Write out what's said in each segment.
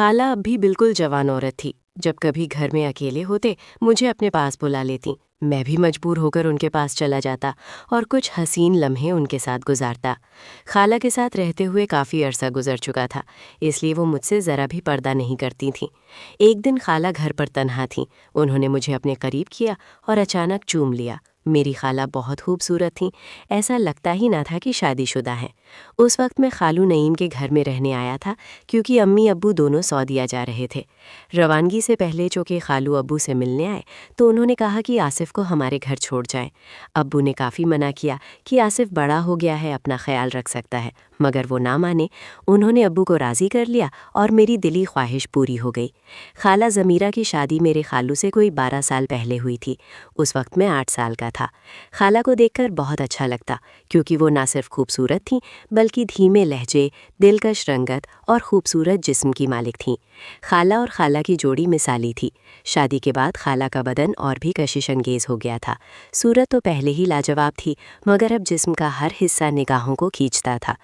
خالہ اب بھی بالکل جوان عورت تھی۔ جب کبھی گھر میں اکیلے ہوتے مجھے اپنے پاس بلا لیتی، میں بھی مجبور ہو کر ان کے پاس چلا جاتا اور کچھ حسین لمحے ان کے ساتھ گزارتا۔ خالہ کے ساتھ رہتے ہوئے کافی عرصہ گزر چکا تھا، اس لیے وہ مجھ سے ذرا بھی پردہ نہیں کرتی تھیں۔ ایک دن خالہ گھر پر تنہا تھیں، انہوں نے مجھے اپنے قریب کیا اور اچانک چوم لیا۔ میری خالہ بہت خوبصورت تھیں، ایسا لگتا ہی نہ تھا کہ شادی شدہ ہیں۔ اس وقت میں خالو نعیم کے گھر میں رہنے آیا تھا، کیونکہ امی ابو دونوں سعودیہ جا رہے تھے۔ روانگی سے پہلے چونکہ خالو ابو سے ملنے آئے تو انہوں نے کہا کہ آصف کو ہمارے گھر چھوڑ جائیں۔ ابو نے کافی منع کیا کہ آصف بڑا ہو گیا ہے، اپنا خیال رکھ سکتا ہے، مگر وہ نہ مانے۔ انہوں نے ابو کو راضی کر لیا اور میری دلی خواہش پوری ہو گئی۔ خالہ ضمیرہ کی شادی میرے خالو سے کوئی 12 سال پہلے ہوئی تھی، اس وقت میں 8 سال کا تھا۔ خالہ کو دیکھ کر بہت اچھا لگتا، کیونکہ وہ نہ صرف خوبصورت تھیں بلکہ دھیمے لہجے، دلکش رنگت اور خوبصورت جسم کی مالک تھیں۔ خالہ اور خالہ کی جوڑی مثالی تھی۔ شادی کے بعد خالہ کا بدن اور بھی کشش انگیز ہو گیا تھا۔ صورت تو پہلے ہی لاجواب تھی، مگر اب جسم کا ہر حصہ نگاہوں کو کھینچتا تھا۔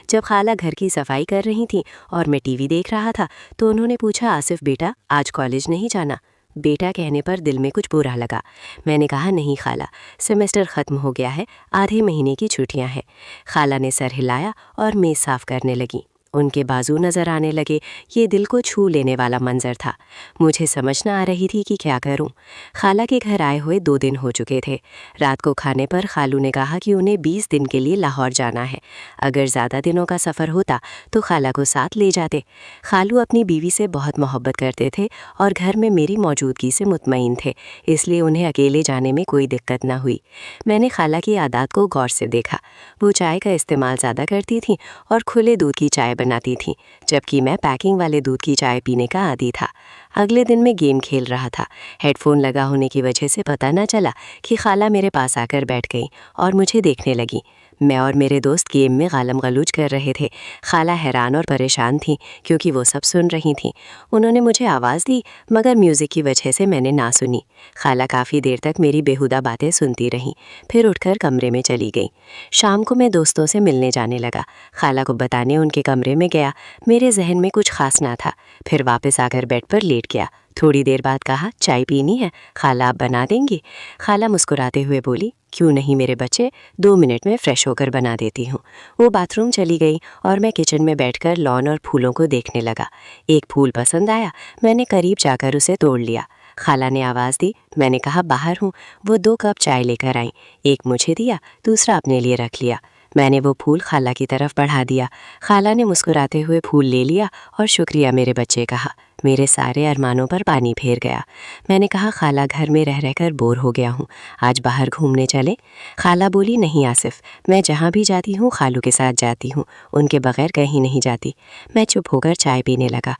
جب خالہ گھر کی صفائی کر رہی تھیں اور میں ٹی وی دیکھ رہا تھا تو انہوں نے پوچھا، آصف بیٹا آج کالج نہیں جانا؟ بیٹا کہنے پر دل میں کچھ برا لگا۔ میں نے کہا نہیں خالہ، سیمسٹر ختم ہو گیا ہے، آدھے مہینے کی چھٹیاں ہیں۔ خالہ نے سر ہلایا اور میز صاف کرنے لگی۔ ان کے بازو نظر آنے لگے، یہ دل کو چھو لینے والا منظر تھا۔ مجھے سمجھ نہ آ رہی تھی کہ کیا کروں۔ خالہ کے گھر آئے ہوئے 2 دن ہو چکے تھے۔ رات کو کھانے پر خالو نے کہا کہ انہیں 20 دن کے لیے لاہور جانا ہے۔ اگر زیادہ دنوں کا سفر ہوتا تو خالہ کو ساتھ لے جاتے۔ خالو اپنی بیوی سے بہت محبت کرتے تھے اور گھر میں میری موجودگی سے مطمئن تھے، اس لیے انہیں اکیلے جانے میں کوئی دقت نہ ہوئی۔ میں نے خالہ کی عادات کو غور سے دیکھا۔ وہ چائے کا استعمال زیادہ کرتی تھیں اور کھلے دودھ کی چائے بناتی تھیں، جبکہ میں پیکنگ والے دودھ کی چائے پینے کا عادی تھا۔ اگلے دن میں گیم کھیل رہا تھا۔ ہیڈ فون لگا ہونے کی وجہ سے پتہ نہ چلا کہ خالہ میرے پاس آ کر بیٹھ گئیں اور مجھے دیکھنے لگیں۔ میں اور میرے دوست گیم میں غالم غلوچ کر رہے تھے۔ خالہ حیران اور پریشان تھیں کیونکہ وہ سب سن رہی تھیں۔ انہوں نے مجھے آواز دی، مگر میوزک کی وجہ سے میں نے نہ سنی۔ خالہ کافی دیر تک میری بیہودہ باتیں سنتی رہیں، پھر اٹھ کر کمرے میں چلی گئیں۔ شام کو میں دوستوں سے ملنے جانے لگا۔ خالہ کو بتانے ان کے کمرے میں گیا۔ میرے ذہن میں کچھ خاص نہ تھا، پھر واپس آ کر بیڈ پر لیٹ گیا۔ تھوڑی دیر بعد کہا، چائے پینی ہے؟ خالہ آپ بنا دیں گی؟ خالہ مسکراتے ہوئے بولی، کیوں نہیں میرے بچے، 2 منٹ میں فریش ہو کر بنا دیتی ہوں۔ وہ باتھ روم چلی گئی اور میں کچن میں بیٹھ کر لان اور پھولوں کو دیکھنے لگا۔ ایک پھول پسند آیا، میں نے قریب جا کر اسے توڑ لیا۔ خالہ نے آواز دی، میں نے کہا باہر ہوں۔ وہ 2 کپ چائے لے کر آئیں، ایک مجھے دیا، دوسرا اپنے لیے رکھ لیا۔ میں نے وہ پھول خالہ کی طرف بڑھا دیا۔ خالہ نے مسکراتے ہوئے پھول لے لیا اور شکریہ میرے بچے کہا۔ میرے سارے ارمانوں پر پانی پھیر گیا۔ میں نے کہا، خالہ گھر میں رہ کر بور ہو گیا ہوں، آج باہر گھومنے چلیں؟ خالہ بولی، نہیں آصف، میں جہاں بھی جاتی ہوں خالو کے ساتھ جاتی ہوں، ان کے بغیر کہیں نہیں جاتی۔ میں چپ ہو کر چائے پینے لگا۔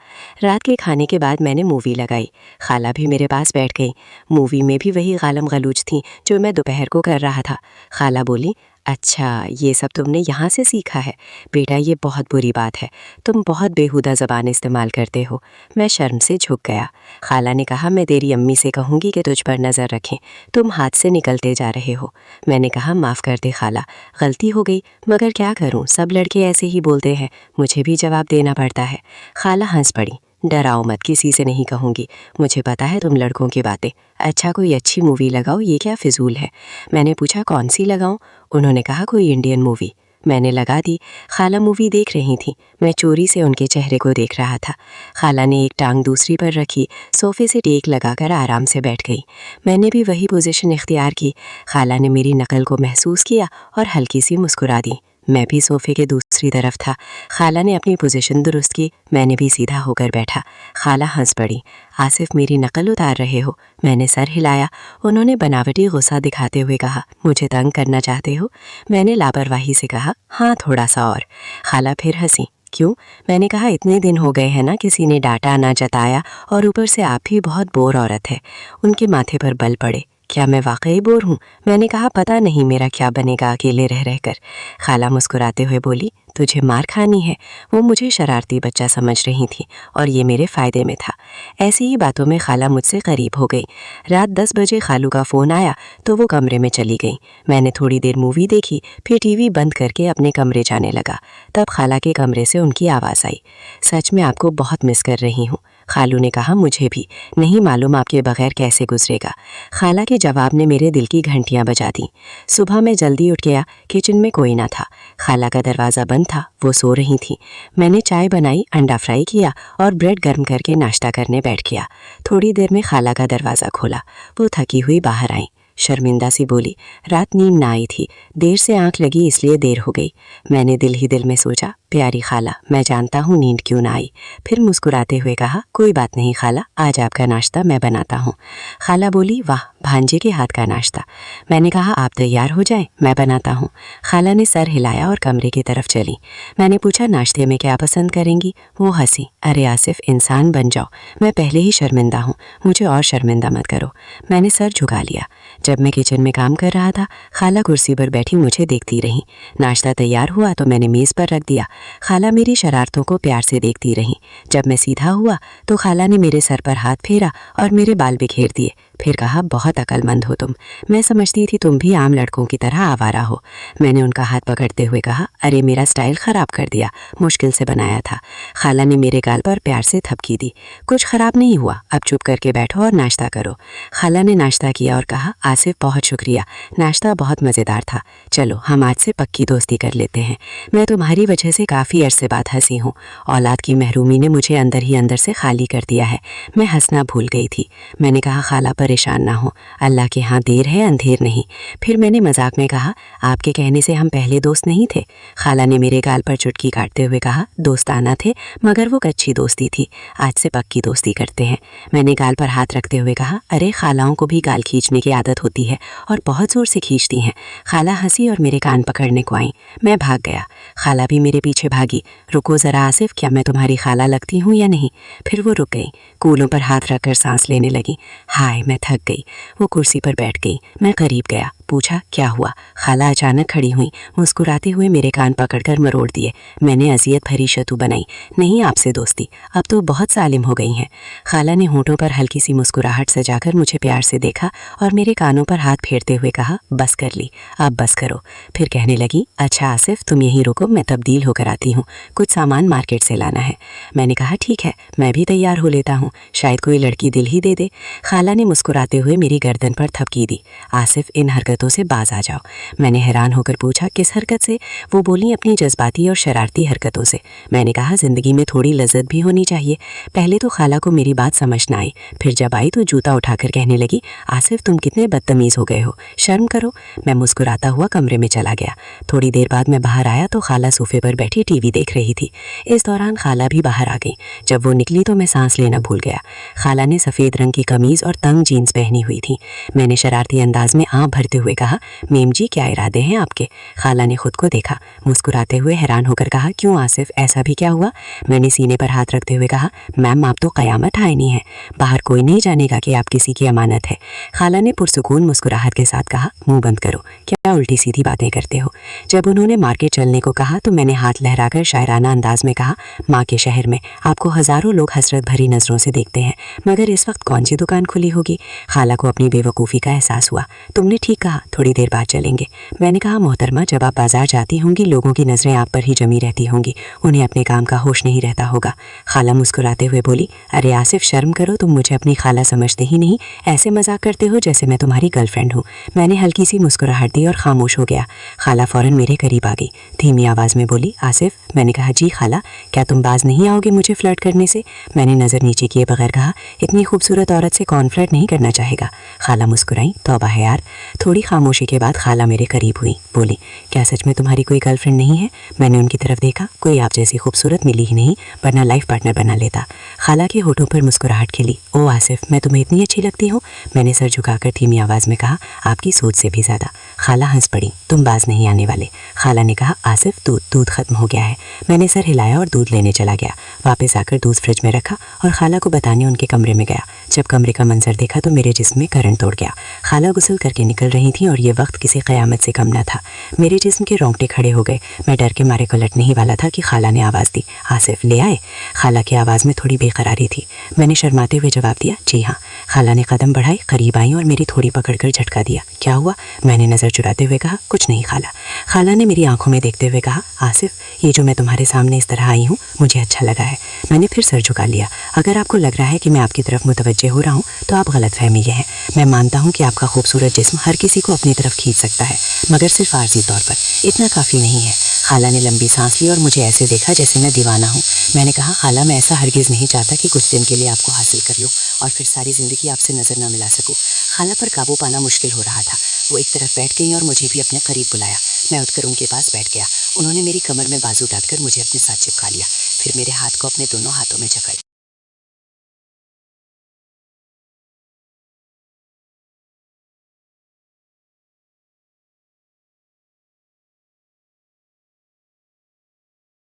رات کے کھانے کے بعد میں نے مووی لگائی۔ خالہ بھی میرے پاس بیٹھ گئی۔ مووی میں بھی وہی غالم غلوچ تھیں جو میں دوپہر کو کر رہا تھا۔ خالہ بولی، اچھا یہ سب تم نے یہاں سے سیکھا ہے؟ بیٹا یہ بہت بری بات ہے، تم بہت بیہودہ زبان استعمال کرتے ہو۔ میں شرم سے جھک گیا۔ خالہ نے کہا، میں تیری امی سے کہوں گی کہ تجھ پر نظر رکھیں، تم ہاتھ سے نکلتے جا رہے ہو۔ میں نے کہا، معاف کر دے خالہ، غلطی ہو گئی، مگر کیا کروں، سب لڑکے ایسے ہی بولتے ہیں، مجھے بھی جواب دینا پڑتا ہے۔ خالہ ہنس پڑی، ڈراؤ مت، کسی سے نہیں کہوں گی، مجھے پتا ہے تم لڑکوں کی باتیں۔ اچھا کوئی اچھی مووی لگاؤ، یہ کیا فضول ہے؟ میں نے پوچھا، کون سی لگاؤں؟ انہوں نے کہا، کوئی انڈین مووی۔ میں نے لگا دی۔ خالہ مووی دیکھ رہی تھیں، میں چوری سے ان کے چہرے کو دیکھ رہا تھا۔ خالہ نے ایک ٹانگ دوسری پر رکھی، صوفے سے ٹیک لگا کر آرام سے بیٹھ گئی۔ میں نے بھی وہی پوزیشن اختیار کی۔ خالہ نے میری نقل کو محسوس کیا اور ہلکی سی مسکرا دی۔ میں بھی صوفے کے دوسری طرف تھا۔ خالہ نے اپنی پوزیشن درست کی، میں نے بھی سیدھا ہو کر بیٹھا۔ خالہ ہنس پڑی، آصف میری نقل اتار رہے ہو؟ میں نے سر ہلایا۔ انہوں نے بناوٹی غصہ دکھاتے ہوئے کہا، مجھے تنگ کرنا چاہتے ہو؟ میں نے لاپرواہی سے کہا، ہاں تھوڑا سا اور۔ خالہ پھر ہنسی، کیوں؟ میں نے کہا، اتنے دن ہو گئے ہیں نا، کسی نے ڈانٹا نہ جتایا، اور اوپر سے آپ بھی بہت بور عورت ہے۔ ان کے ماتھے پر بل پڑے، क्या मैं वाकई बोर हूँ? मैंने कहा पता नहीं मेरा क्या बनेगा अकेले रह रहकर। खाला मुस्कुराते हुए बोली, तुझे मार खानी है। वो मुझे शरारती बच्चा समझ रही थी और ये मेरे फ़ायदे में था। ऐसी ही बातों में खाला मुझसे करीब हो गई। रात 10 बजे खालू का फ़ोन आया तो वो कमरे में चली गई। मैंने थोड़ी देर मूवी देखी, फिर टीवी बंद करके अपने कमरे जाने लगा। तब खाला के कमरे से उनकी आवाज़ आई, सच में आपको बहुत मिस कर रही हूँ। खालू ने कहा, मुझे भी। नहीं मालूम आपके बगैर कैसे गुजरेगा। खाला के जवाब ने मेरे दिल की घंटियां बजा दी। सुबह मैं जल्दी उठ गया, किचन में कोई ना था। खाला का दरवाज़ा बंद था, वो सो रही थी। मैंने चाय बनाई, अंडा फ्राई किया और ब्रेड गर्म करके नाश्ता करने बैठ गया। थोड़ी देर में खाला का दरवाज़ा खोला। वो थकी हुई बाहर आई। शर्मिंदा सी बोली, रात नींद ना आई थी, देर से आंख लगी इसलिए देर हो गई। मैंने दिल ही दिल में सोचा, प्यारी खाला, मैं जानता हूँ नींद क्यों ना आई। फिर मुस्कुराते हुए कहा, कोई बात नहीं खाला, आज आपका नाश्ता मैं बनाता हूँ। खाला बोली, वाह, भांजे के हाथ का नाश्ता। मैंने कहा, आप तैयार हो जाए, मैं बनाता हूँ। खाला ने सर हिलाया और कमरे की तरफ चली। मैंने पूछा, नाश्ते में क्या पसंद करेंगी? वो हंसी, अरे आसिफ, इंसान बन जाओ, मैं पहले ही शर्मिंदा हूँ, मुझे और शर्मिंदा मत करो। मैंने सर झुका लिया। जब मैं किचन में काम कर रहा था, खाला कुर्सी पर बैठी मुझे देखती रही। नाश्ता तैयार हुआ तो मैंने मेज़ पर रख दिया। खाला मेरी शरारतों को प्यार से देखती रही। जब मैं सीधा हुआ तो खाला ने मेरे सर पर हाथ फेरा और मेरे बाल बिखेर दिए। फिर कहा, बहुत अक्लमंद हो तुम, मैं समझती थी तुम भी आम लड़कों की तरह आवारा हो। मैंने उनका हाथ पकड़ते हुए कहा, अरे मेरा स्टाइल ख़राब कर दिया, मुश्किल से बनाया था। खाला ने मेरे गाल पर प्यार से थपकी दी। कुछ ख़राब नहीं हुआ, अब चुप करके बैठो और नाश्ता करो। खाला ने नाश्ता किया और कहा, आसिफ बहुत शुक्रिया, नाश्ता बहुत मज़ेदार था। चलो हम आज से पक्की दोस्ती कर लेते हैं। मैं तुम्हारी वजह से काफ़ी अरसे बाद हंसी हूँ। औलाद की महरूमी ने मुझे अंदर ही अंदर से खाली कर दिया है। मैं हंसना भूल गई थी। मैंने कहा, खाला परेशान ना हो, अल्लाह के यहाँ देर है अंधेर नहीं। फिर मैंने मजाक में कहा, आपके कहने से हम पहले दोस्त नहीं थे? खाला ने मेरे गाल पर चुटकी काटते हुए कहा, दोस्ताना थे मगर वो कच्ची दोस्ती थी, आज से पक्की दोस्ती करते हैं। मैंने गाल पर हाथ रखते हुए कहा, अरे खालाओं को भी गाल खींचने की आदत होती है और बहुत ज़ोर से खींचती हैं। खाला हंसी और मेरे कान पकड़ने को आई। मैं भाग गया, खाला भी मेरे पीछे भागी। रुको ज़रा आसिफ, क्या मैं तुम्हारी खाला लगती हूँ या नहीं? फिर वो रुक गई, कूलों पर हाथ रखकर सांस लेने लगी। हाय, मैं थक गई। वो कुर्सी पर बैठ गई। मैं करीब गया, पूछा, क्या हुआ? खाला अचानक खड़ी हुई, मुस्कुराते हुए मेरे कान पकड़कर मरोड़ दिए। मैंने अजियत भरी शतु बनाई, नहीं आपसे दोस्ती, अब तो बहुत सालिम हो गई हैं। खाला ने होंठों पर हल्की सी मुस्कुराहट सजाकर मुझे प्यार से देखा और मेरे कानों पर हाथ फेरते हुए कहा, बस कर ली, अब बस करो। फिर कहने लगी, अच्छा आसिफ, तुम यहीं रुको, मैं तब्दील होकर आती हूँ, कुछ सामान मार्केट से लाना है। मैंने कहा, ठीक है, मैं भी तैयार हो लेता हूँ, शायद कोई लड़की दिल ही दे दे। खाला ने मुस्कुराते हुए मेरी गर्दन पर थपकी दी। आसिफ, इन हरकतों से बाज आ जाओ। मैंने हैरान होकर पूछा, किस हरकत से? वो बोली, अपनी जज्बाती और शरारती हरकतों से। मैंने कहा, जिंदगी में थोड़ी लज्जत भी होनी चाहिए। पहले तो खाला को मेरी बात समझ ना आई, फिर जब आई तो जूता उठाकर कहने लगी, आसिफ तुम कितने बदतमीज़ हो गए हो, शर्म करो। मैं मुस्कुराता हुआ कमरे में चला गया। थोड़ी देर बाद मैं बाहर आया तो खाला सोफे पर बैठी टीवी देख रही थी। इस दौरान खाला भी बाहर आ गई। जब वो निकली तो मैं सांस लेना भूल गया। खाला ने सफ़ेद रंग की कमीज़ और तंग जीन्स पहनी हुई थी। मैंने शरारती अंदाज में आँख भरते हुए कहा, मेम जी, क्या इरादे हैं आपके? खाला ने खुद को देखा, मुस्कुराते हुए हैरान होकर कहा, क्यों आसिफ, ऐसा भी क्या हुआ? मैंने सीने पर हाथ रखते हुए कहा, मैम आप तो क़यामत आईनी है, बाहर कोई नहीं जानेगा कि आप किसी की अमानत है। खाला ने पुरसुकून मुस्कुराहट के साथ कहा, मुंह बंद करो, क्या उल्टी सीधी बातें करते हो। जब उन्होंने मार्केट चलने को कहा तो मैंने हाथ लहराकर शायराना अंदाज में कहा, माँ के शहर में आपको हज़ारों लोग हसरत भरी नज़रों से देखते हैं, मगर इस वक्त कौन सी दुकान खुली होगी? खाला को अपनी बेवकूफ़ी का एहसास हुआ। तुमने ठीक कहा, थोड़ी देर बाद चलेंगे। मैंने कहा, मोहतरमा, जब आप बाजार जाती होंगी लोगों की नज़रें आप पर ही जमी रहती होंगी, उन्हें अपने काम का होश नहीं रहता होगा। खाला मुस्कुराते हुए बोली, अरे आसिफ, शर्म करो, तुम मुझे अपनी खाला समझते ही नहीं, ऐसे मजाक करते हो जैसे मैं तुम्हारी गर्लफ्रेंड हूँ। मैंने हल्की सी मुस्कुराहट दी और खामोश हो गया। खाला फ़ौरन मेरे करीब आ गई, धीमी आवाज़ में बोली, आसिफ। मैंने कहा, जी खाला, क्या तुम बाज नहीं आओगे मुझे फ्लर्ट करने से? मैंने नज़र नीचे किए बगैर कहा, इतनी खूबसूरत औरत से कौन फ्लर्ट नहीं करना चाहेगा। खाला मुस्कुराई, तौबा है यार। थोड़ी खामोशी के बाद खाला मेरे करीब हुई, बोली, क्या सच में तुम्हारी कोई गर्लफ्रेंड नहीं है? मैंने उनकी तरफ देखा, कोई आप जैसी खूबसूरत मिली ही नहीं, वरना लाइफ पार्टनर बना लेता। खाला के होठों पर मुस्कुराहट खिली, ओ आसिफ, मैं तुम्हें इतनी अच्छी लगती हूँ? मैंने सर झुकाकर धीमी आवाज़ में कहा, आपकी सोच से भी ज़्यादा। खाला हंस पड़ी, तुम बाज नहीं आने वाले। खाला ने कहा, आसिफ, दूध ख़त्म हो गया है। मैंने सर हिलाया और दूध लेने चला गया। वापस आकर दूध फ्रिज में रखा और खाला को बताने उनके कमरे में गया। जब कमरे का मंजर देखा तो मेरे जिस्म में करंट तोड़ गया। खाला गुस्ल करके निकल रही थी और ये वक्त किसी क़यामत से कम न था। मेरे जिस्म के रोंगटे खड़े हो गए। मैं डर के मारे पलटने ही वाला था कि खाला ने आवाज़ दी, आसिफ ले आए। खाला की आवाज़ में थोड़ी बेकरारी थी। मैंने शर्माते हुए जवाब दिया, जी हाँ। खाला ने कदम बढ़ाए, करीब आई और मेरी थोड़ी पकड़कर झटका दिया। क्या हुआ? मैंने नज़र चुराते हुए कहा, कुछ नहीं खाला। खाला ने मेरी आंखों में देखते हुए कहा, आसिफ ये जो मैं तुम्हारे सामने इस तरह आई हूँ मुझे अच्छा लगा है। मैंने फिर सर झुका लिया। अगर आपको लग रहा है कि मैं आपकी तरफ मुतवज्जे हो रहा हूँ तो आप गलतफहमी है। मैं मानता हूँ कि आपका खूबसूरत जिस्म हर किसी को अपनी तरफ खींच सकता है, मगर सिर्फ आर्जी तौर पर। इतना काफ़ी नहीं है। खाला ने लंबी सांस ली और मुझे ऐसे देखा जैसे मैं दीवाना हूँ। मैंने कहा, खाला मैं ऐसा हरगिज़ नहीं चाहता कि कुछ दिन के लिए आपको हासिल कर लूँ और फिर सारी ज़िंदगी आपसे नज़र न मिला सकूँ। खाला पर काबू पाना मुश्किल हो रहा था। वो एक तरफ बैठ गई और मुझे भी अपने करीब बुलाया। मैं उठकर उनके पास बैठ गया। उन्होंने मेरी कमर में बाजू डालकर मुझे अपने साथ चिपका लिया, फिर मेरे हाथ को अपने दोनों हाथों में जकड़ लिया।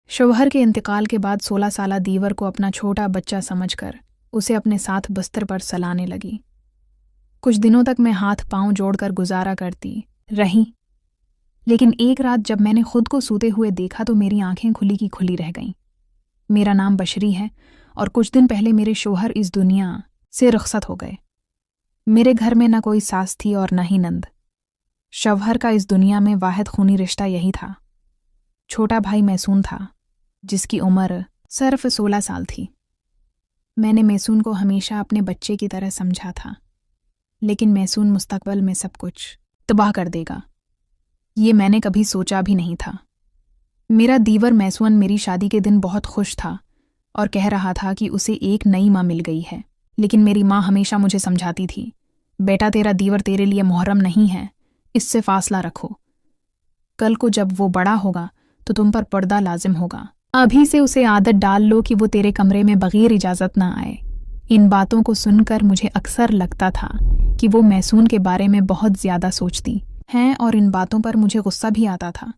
शौहर के इंतकाल के बाद 16 साला दीवर को अपना छोटा बच्चा समझकर उसे अपने साथ बिस्तर पर सलाने लगी। कुछ दिनों तक मैं हाथ पांव जोड़कर गुजारा करती रही, लेकिन एक रात जब मैंने खुद को सूते हुए देखा तो मेरी आंखें खुली की खुली रह गईं। मेरा नाम बशरी है और कुछ दिन पहले मेरे शौहर इस दुनिया से रुखसत हो गए। मेरे घर में न कोई सास थी और न ही नंद। शौहर का इस दुनिया में वाहिद खूनी रिश्ता यही था। छोटा भाई मैसून था, जिसकी उम्र सिर्फ 16 साल थी। मैंने मैसून को हमेशा अपने बच्चे की तरह समझा था, लेकिन मैसून मुस्तकबिल में सब कुछ तबाह कर देगा, ये मैंने कभी सोचा भी नहीं था। मेरा दीवर मैसून मेरी शादी के दिन बहुत खुश था और कह रहा था कि उसे एक नई माँ मिल गई है। लेकिन मेरी माँ हमेशा मुझे समझाती थी, बेटा तेरा दीवर तेरे लिए मुहर्रम नहीं है, इससे फासला रखो। कल को जब वो बड़ा होगा तो तुम पर पर्दा लाजिम होगा। अभी से उसे आदत डाल लो कि वो तेरे कमरे में बगैर इजाज़त ना आए। इन बातों को सुनकर मुझे अक्सर लगता था कि वो मैसून के बारे में बहुत ज़्यादा सोचती हैं और इन बातों पर मुझे गुस्सा भी आता था।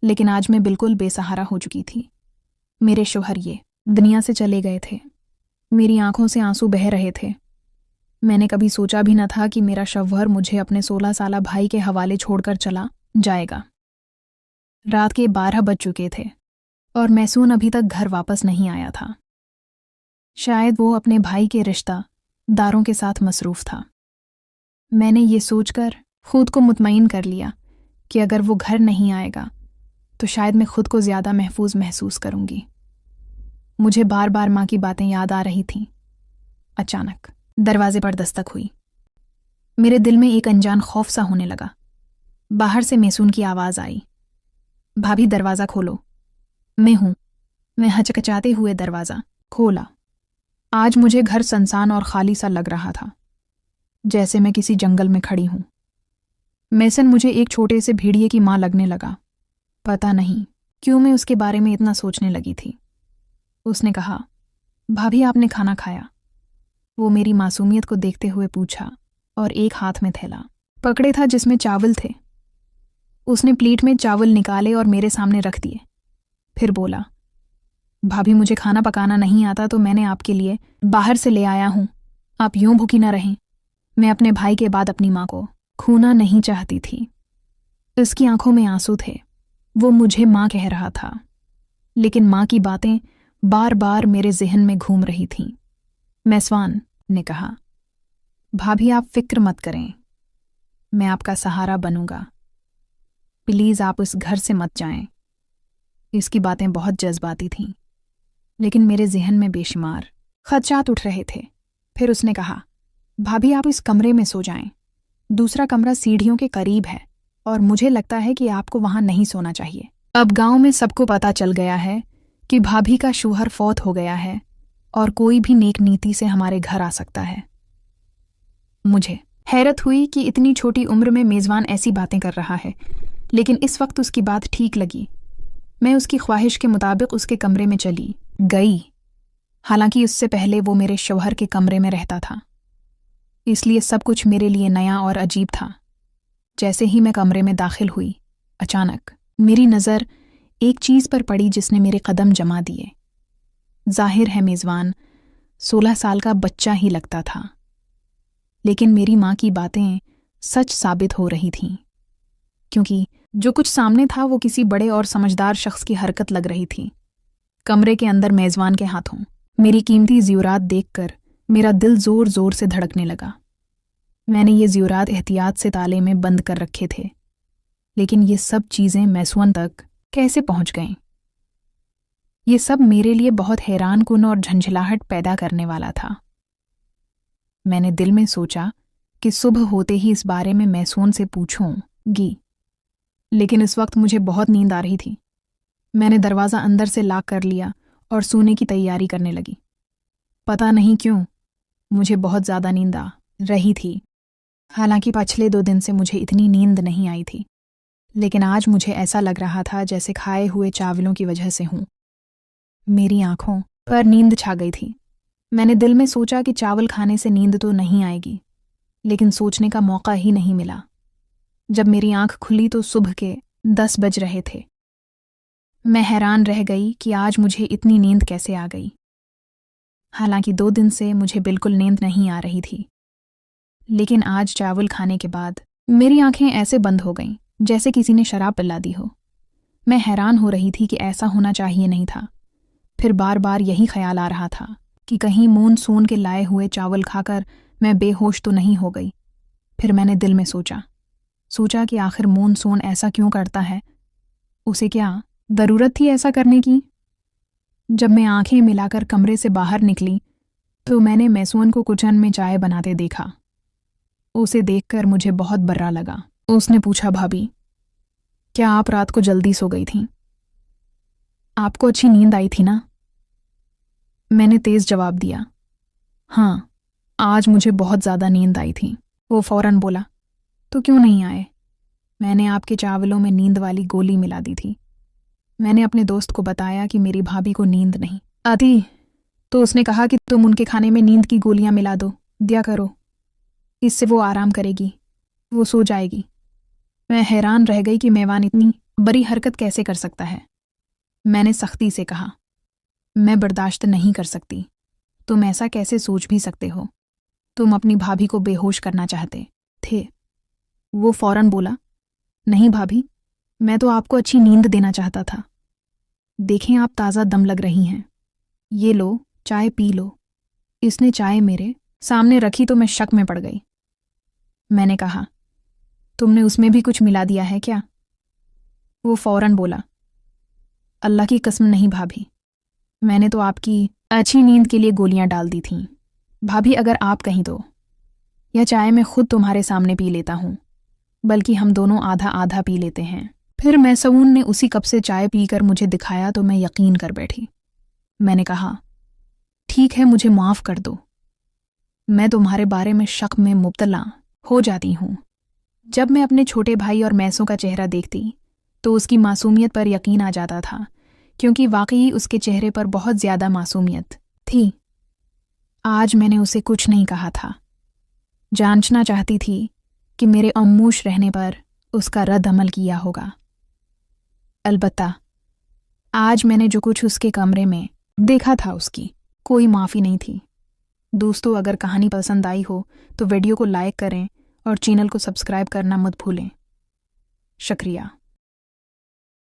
लेकिन आज मैं बिल्कुल बेसहारा हो चुकी थी। मेरे शौहर ये दुनिया से चले गए थे। मेरी आंखों से आंसू बह रहे थे। मैंने कभी सोचा भी न था कि मेरा शौहर मुझे अपने 16 साला भाई के हवाले छोड़कर चला जाएगा। रात के 12 बज चुके थे और मैसून अभी तक घर वापस नहीं आया था। शायद वो अपने भाई के रिश्तेदारों के साथ मसरूफ़ था। मैंने ये सोचकर खुद को मुतमईन कर लिया कि अगर वो घर नहीं आएगा तो शायद मैं खुद को ज़्यादा महफूज महसूस करूंगी। मुझे बार बार माँ की बातें याद आ रही थीं। अचानक दरवाजे पर दस्तक हुई। मेरे दिल में एक अनजान खौफ सा होने लगा। बाहर से मैसून की आवाज़ आई, भाभी दरवाज़ा खोलो। मैं हूं। मैं हचकचाते हुए दरवाज़ा खोला। आज मुझे घर सुनसान और खाली सा लग रहा था, जैसे मैं किसी जंगल में खड़ी हूं। मैसन मुझे एक छोटे से भेड़िए की माँ लगने लगा। पता नहीं क्यों मैं उसके बारे में इतना सोचने लगी थी। उसने कहा, भाभी आपने खाना खाया? वो मेरी मासूमियत को देखते हुए पूछा और एक हाथ में थैला पकड़े था जिसमें चावल थे। उसने प्लेट में चावल निकाले और मेरे सामने रख दिए। फिर बोला, भाभी मुझे खाना पकाना नहीं आता तो मैंने आपके लिए बाहर से ले आया हूं। आप यूं भूखी ना रहें। मैं अपने भाई के बाद अपनी माँ को खोना नहीं चाहती थी। उसकी आंखों में आंसू थे। वो मुझे माँ कह रहा था, लेकिन माँ की बातें बार बार मेरे जहन में घूम रही थीं। मैसवान ने कहा, भाभी आप फिक्र मत करें, मैं आपका सहारा बनूंगा। प्लीज़ आप इस घर से मत जाएं। इसकी बातें बहुत जज्बाती थीं, लेकिन मेरे जहन में बेशुमार खदशात उठ रहे थे। फिर उसने कहा, भाभी आप इस कमरे में सो जाएं। दूसरा कमरा सीढ़ियों के करीब है और मुझे लगता है कि आपको वहां नहीं सोना चाहिए। अब गांव में सबको पता चल गया है कि भाभी का शौहर फौत हो गया है और कोई भी नेक नीति से हमारे घर आ सकता है। मुझे हैरत हुई कि इतनी छोटी उम्र में मेज़बान ऐसी बातें कर रहा है, लेकिन इस वक्त उसकी बात ठीक लगी। मैं उसकी ख्वाहिश के मुताबिक उसके कमरे में चली गई। हालांकि उससे पहले वो मेरे शौहर के कमरे में रहता था, इसलिए सब कुछ मेरे लिए नया और अजीब था। जैसे ही मैं कमरे में दाखिल हुई, अचानक मेरी नज़र एक चीज़ पर पड़ी जिसने मेरे कदम जमा दिए। जाहिर है मेज़बान 16 साल का बच्चा ही लगता था। लेकिन मेरी माँ की बातें सच साबित हो रही थीं, क्योंकि जो कुछ सामने था वो किसी बड़े और समझदार शख्स की हरकत लग रही थी। कमरे के अंदर मेज़बान के हाथों मेरी कीमती ज़ेवरात देखकर मेरा दिल ज़ोर ज़ोर से धड़कने लगा। मैंने ये ज़ेवरात एहतियात से ताले में बंद कर रखे थे, लेकिन ये सब चीज़ें मैसवन तक कैसे पहुंच गईं? ये सब मेरे लिए बहुत हैरानकुन और झंझलाहट पैदा करने वाला था। मैंने दिल में सोचा कि सुबह होते ही इस बारे में मैसून से पूछूंगी, लेकिन इस वक्त मुझे बहुत नींद आ रही थी। मैंने दरवाज़ा अंदर से लॉक कर लिया और सोने की तैयारी करने लगी। पता नहीं क्यों मुझे बहुत ज़्यादा नींद आ रही थी। हालांकि पिछले 2 दिन से मुझे इतनी नींद नहीं आई थी, लेकिन आज मुझे ऐसा लग रहा था जैसे खाए हुए चावलों की वजह से हूँ। मेरी आंखों पर नींद छा गई थी। मैंने दिल में सोचा कि चावल खाने से नींद तो नहीं आएगी, लेकिन सोचने का मौका ही नहीं मिला। जब मेरी आंख खुली तो सुबह के 10 बज रहे थे। मैं हैरान रह गई कि आज मुझे इतनी नींद कैसे आ गई। हालांकि 2 दिन से मुझे बिल्कुल नींद नहीं आ रही थी, लेकिन आज चावल खाने के बाद मेरी आंखें ऐसे बंद हो गईं जैसे किसी ने शराब पिला दी हो। मैं हैरान हो रही थी कि ऐसा होना चाहिए नहीं था। फिर बार बार यही ख्याल आ रहा था कि कहीं मून के लाए हुए चावल खाकर मैं बेहोश तो नहीं हो गई। फिर मैंने दिल में सोचा कि आखिर मून ऐसा क्यों करता है? उसे क्या ज़रूरत थी ऐसा करने की? जब मैं आंखें मिलाकर कमरे से बाहर निकली तो मैंने मैसून को किचन में चाय बनाते देखा। उसे देखकर मुझे बहुत बुरा लगा। उसने पूछा, भाभी, क्या आप रात को जल्दी सो गई थीं? आपको अच्छी नींद आई थी ना? मैंने तेज़ जवाब दिया, हाँ, आज मुझे बहुत ज़्यादा नींद आई थी। वो फौरन बोला, तो क्यों नहीं आए? मैंने आपके चावलों में नींद वाली गोली मिला दी थी। मैंने अपने दोस्त को बताया कि मेरी भाभी को नींद नहीं आती, तो उसने कहा कि तुम उनके खाने में नींद की गोलियां मिला दिया करो, इससे वो आराम करेगी, वो सो जाएगी। मैं हैरान रह गई कि मेवान इतनी बड़ी हरकत कैसे कर सकता है। मैंने सख्ती से कहा, मैं बर्दाश्त नहीं कर सकती। तुम ऐसा कैसे सोच भी सकते हो? तुम अपनी भाभी को बेहोश करना चाहते थे। वो फौरन बोला, नहीं भाभी, मैं तो आपको अच्छी नींद देना चाहता था। देखें, आप ताज़ा दम लग रही हैं। ये लो, चाय पी लो। इसने चाय मेरे सामने रखी तो मैं शक में पड़ गई। मैंने कहा, तुमने उसमें भी कुछ मिला दिया है क्या? वो फौरन बोला, अल्लाह की कसम नहीं भाभी, मैंने तो आपकी अच्छी नींद के लिए गोलियां डाल दी थीं। भाभी, अगर आप कहीं तो यह चाय मैं खुद तुम्हारे सामने पी लेता हूँ, बल्कि हम दोनों आधा आधा पी लेते हैं। फिर मैसून ने उसी कप से चाय पीकर मुझे दिखाया तो मैं यकीन कर बैठी। मैंने कहा, ठीक है, मुझे माफ़ कर दो। मैं तुम्हारे बारे में शक में मुब्तला हो जाती हूँ। जब मैं अपने छोटे भाई और मैसों का चेहरा देखती तो उसकी मासूमियत पर यकीन आ जाता था, क्योंकि वाकई उसके चेहरे पर बहुत ज़्यादा मासूमियत थी। आज मैंने उसे कुछ नहीं कहा था। जांचना चाहती थी कि मेरे खामोश रहने पर उसका रद्द अमल किया होगा। अलबत्ता आज मैंने जो कुछ उसके कमरे में देखा था उसकी कोई माफ़ी नहीं थी। दोस्तों, अगर कहानी पसंद आई हो तो वीडियो को लाइक करें और चैनल को सब्सक्राइब करना मत भूलें। शुक्रिया।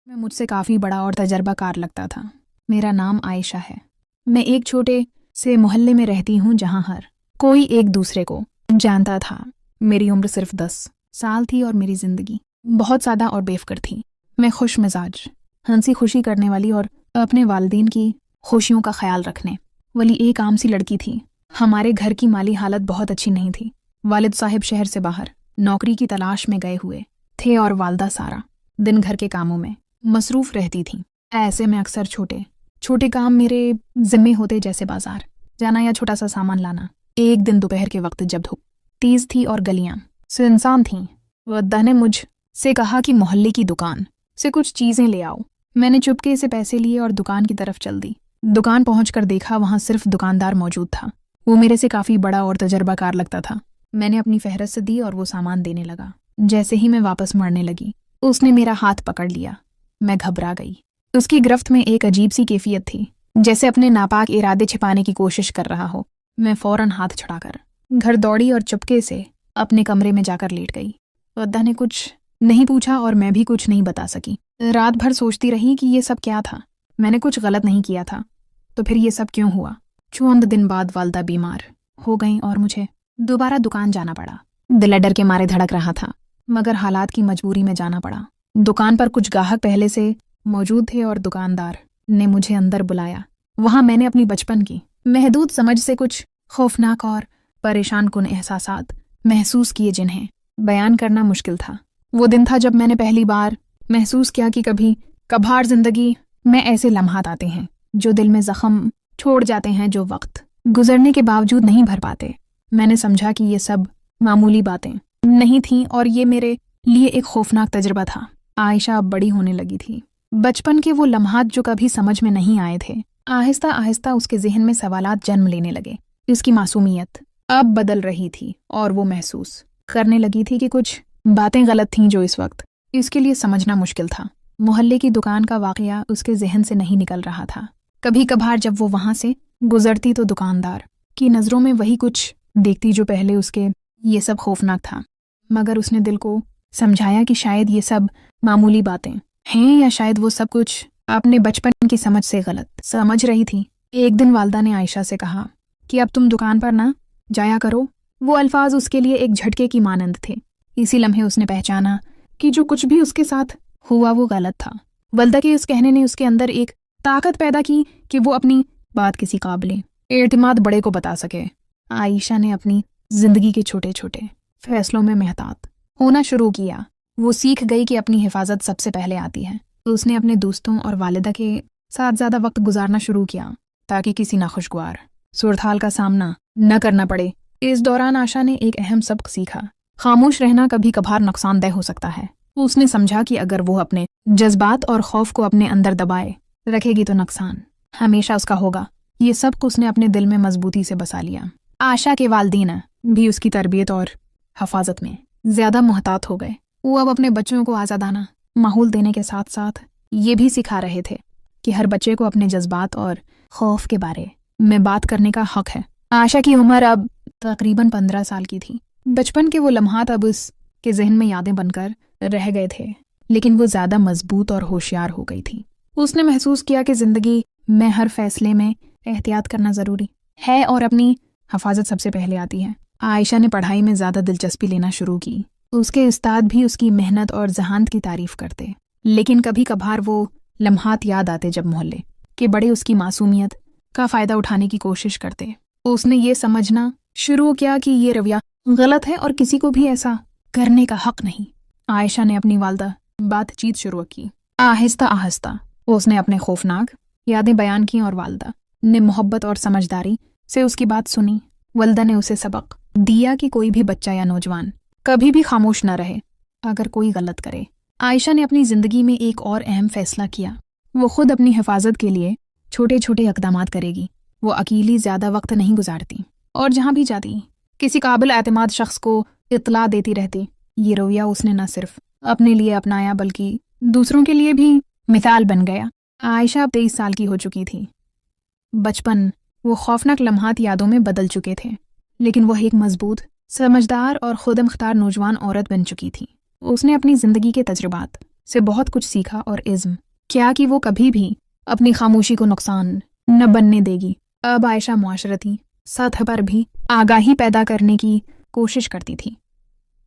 मैं मुझसे काफ़ी बड़ा और तजर्बाकार लगता था। मेरा नाम आयशा है। मैं एक छोटे से मोहल्ले में रहती हूँ जहाँ हर कोई एक दूसरे को जानता था। मेरी उम्र सिर्फ 10 साल थी और मेरी ज़िंदगी बहुत सादा और बेफिक्र थी। मैं खुश मिजाज, हंसी खुशी करने वाली और अपने वालिदैन की खुशियों का ख्याल रखने वाली एक आम सी लड़की थी। हमारे घर की माली हालत बहुत अच्छी नहीं थी। वालिद साहिब शहर से बाहर नौकरी की तलाश में गए हुए थे और वालदा सारा दिन घर के कामों में मसरूफ़ रहती थी। ऐसे में अक्सर छोटे छोटे काम मेरे ज़िम्मे होते, जैसे बाजार जाना या छोटा सा सामान लाना। एक दिन दोपहर के वक्त जब धूप तेज़ थी और गलियां सुनसान थीं, वद्दा ने मुझ से कहा कि मोहल्ले की दुकान से कुछ चीज़ें ले आओ। मैंने चुपके से पैसे लिए और दुकान की तरफ चल दी। दुकान पहुंचकर देखा वहां सिर्फ दुकानदार मौजूद था। वो मेरे से काफ़ी बड़ा और तजर्बाकार लगता था। मैंने अपनी फहरिस्त दी और वो सामान देने लगा। जैसे ही मैं वापस मुड़ने लगी, उसने मेरा हाथ पकड़ लिया। मैं घबरा गई। उसकी गिरफ्त में एक अजीब सी कैफियत थी, जैसे अपने नापाक इरादे छिपाने की कोशिश कर रहा हो। मैं फौरन हाथ छुड़ाकर घर दौड़ी और चुपके से अपने कमरे में जाकर लेट गई। वद्दा ने कुछ नहीं पूछा और मैं भी कुछ नहीं बता सकी। रात भर सोचती रही कि ये सब क्या था। मैंने कुछ गलत नहीं किया था, तो फिर ये सब क्यों हुआ? चंद दिन बाद वालदा बीमार हो गईं और मुझे दोबारा दुकान जाना पड़ा। दिल डर के मारे धड़क रहा था, मगर हालात की मजबूरी में जाना पड़ा। दुकान पर कुछ ग्राहक पहले से मौजूद थे और दुकानदार ने मुझे अंदर बुलाया। वहां मैंने अपनी बचपन की महदूद समझ से कुछ खौफनाक और परेशान कुन एहसासात महसूस किए, जिन्हें बयान करना मुश्किल था। वो दिन था जब मैंने पहली बार महसूस किया कि कभी कभार जिंदगी में ऐसे लम्हात आते हैं जो दिल में जख्म छोड़ जाते हैं, जो वक्त गुजरने के बावजूद नहीं भर पाते। मैंने समझा कि ये सब मामूली बातें नहीं थीं और ये मेरे लिए एक खौफनाक तजुर्बा था। आयशा अब बड़ी होने लगी थी। बचपन के वो लम्हात जो कभी समझ में नहीं आए थे, आहिस्ता आहिस्ता उसके जहन में सवालात जन्म लेने लगे। उसकी मासूमियत अब बदल रही थी और वो महसूस करने लगी थी कि कुछ बातें गलत थीं जो इस वक्त इसके लिए समझना मुश्किल था। मोहल्ले की दुकान का वाकया उसके जहन से नहीं निकल रहा था। कभी कभार जब वो वहां से गुजरती तो दुकानदार की नज़रों में वही कुछ देखती जो पहले उसके ये सब खौफनाक था। मगर उसने दिल को समझाया कि शायद ये सब मामूली बातें हैं, या शायद वो सब कुछ अपने बचपन की समझ से गलत समझ रही थी। एक दिन वालदा ने आयशा से कहा कि अब तुम दुकान पर ना जाया करो। वो अल्फाज उसके लिए एक झटके की मानंद थे। इसी लम्हे उसने पहचाना कि जो कुछ भी उसके साथ हुआ वो गलत था। वालदा के उस कहने ने उसके अंदर एक ताकत पैदा की कि वो अपनी बात किसी काबिल एतमाद बड़े को बता सके। आयशा ने अपनी जिंदगी के छोटे छोटे फैसलों में महतात होना शुरू किया। वो सीख गई कि अपनी हिफाजत सबसे पहले आती है। उसने अपने दोस्तों और वालिदा के साथ ज़्यादा वक्त गुजारना शुरू किया ताकि किसी नाखुशगवार सूरत-हाल का सामना न करना पड़े। इस दौरान आशा ने एक अहम सबक सीखा। खामोश रहना कभी कभार नुकसानदेह हो सकता है। उसने समझा कि अगर वो अपने जज्बात और खौफ को अपने अंदर दबाए रखेगी तो नुकसान हमेशा उसका होगा। ये सबक उसने अपने दिल में मजबूती से बसा लिया। आशा के वालिदैन भी उसकी तरबियत और हफाजत में ज्यादा मुहतात हो गए। वो अब अपने बच्चों को आज़ादाना माहौल देने के साथ साथ ये भी सिखा रहे थे कि हर बच्चे को अपने जज्बात और खौफ के बारे में बात करने का हक है। आशा की उम्र अब तकरीबन 15 साल की थी। बचपन के वो लम्हात अब उसके जहन में यादें बनकर रह गए थे, लेकिन वो ज्यादा मजबूत और होशियार हो गई थी। उसने महसूस किया कि जिंदगी में हर फैसले में एहतियात करना जरूरी है और अपनी हफाजत सबसे पहले आती है। आयशा ने पढ़ाई में ज्यादा दिलचस्पी लेना शुरू की। उसके उस्ताद भी उसकी मेहनत और जहानत की तारीफ करते, लेकिन कभी कभार वो लम्हात याद आते जब मोहल्ले के बड़े उसकी मासूमियत का फायदा उठाने की कोशिश करते। उसने ये समझना शुरू किया कि ये रवैया गलत है और किसी को भी ऐसा करने का हक नहीं। आयशा ने अपनी वालदा बातचीत शुरू की। आहिस्ता आहिस्ता उसने अपने खौफनाक यादें बयान की और वालदा ने मोहब्बत और समझदारी से उसकी बात सुनी। वालदा ने उसे सबक दिया कि कोई भी बच्चा या नौजवान कभी भी खामोश न रहे अगर कोई गलत करे। आयशा ने अपनी जिंदगी में एक और अहम फैसला किया। वो खुद अपनी हिफाजत के लिए छोटे छोटे इक़दामात करेगी। वो अकेली ज्यादा वक्त नहीं गुजारती और जहां भी जाती किसी काबिल एतमाद शख्स को इत्तला देती रहती। ये रवैया उसने न सिर्फ अपने लिए अपनाया बल्कि दूसरों के लिए भी मिसाल बन गया। आयशा अब 23 साल की हो चुकी थी। बचपन वो खौफनाक लम्हात यादों में बदल चुके थे, लेकिन वह एक मजबूत, समझदार और खुदमुख्तार नौजवान औरत बन चुकी थी। उसने अपनी जिंदगी के तजुर्बात से बहुत कुछ सीखा और इज़्म क्या कि वो कभी भी अपनी खामोशी को नुकसान न बनने देगी। अब आयशा मुआशरती सतह पर भी आगाही पैदा करने की कोशिश करती थी।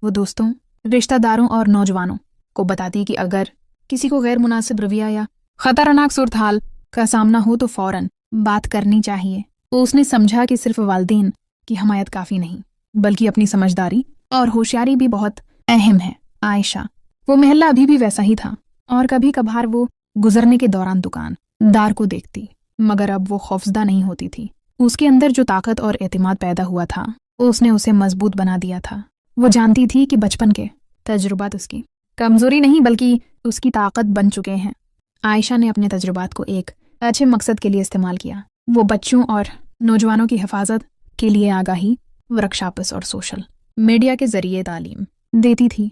वो दोस्तों, रिश्तेदारों और नौजवानों को बताती कि अगर किसी को गैर मुनासिब रवैया या खतरनाक सूरत हाल का सामना हो तो फौरन बात करनी चाहिए। उसने समझा कि सिर्फ वालिदैन की हमायत काफ़ी नहीं, बल्कि अपनी समझदारी और होशियारी भी बहुत अहम है। आयशा वो महल्ला अभी भी वैसा ही था और कभी कभार वो गुजरने के दौरान दुकानदार को देखती, मगर अब वो खौफजदा नहीं होती थी। उसके अंदर जो ताकत और एतमाद पैदा हुआ था उसने उसे मजबूत बना दिया था। वो जानती थी कि बचपन के तजुर्बात उसकी कमजोरी नहीं बल्कि उसकी ताकत बन चुके हैं। आयशा ने अपने तजुर्बात को एक अच्छे मकसद के लिए इस्तेमाल किया। वो बच्चों और नौजवानों की हिफाजत के लिए आगाही, वर्कशॉप्स और सोशल मीडिया के जरिए तालीम देती थी।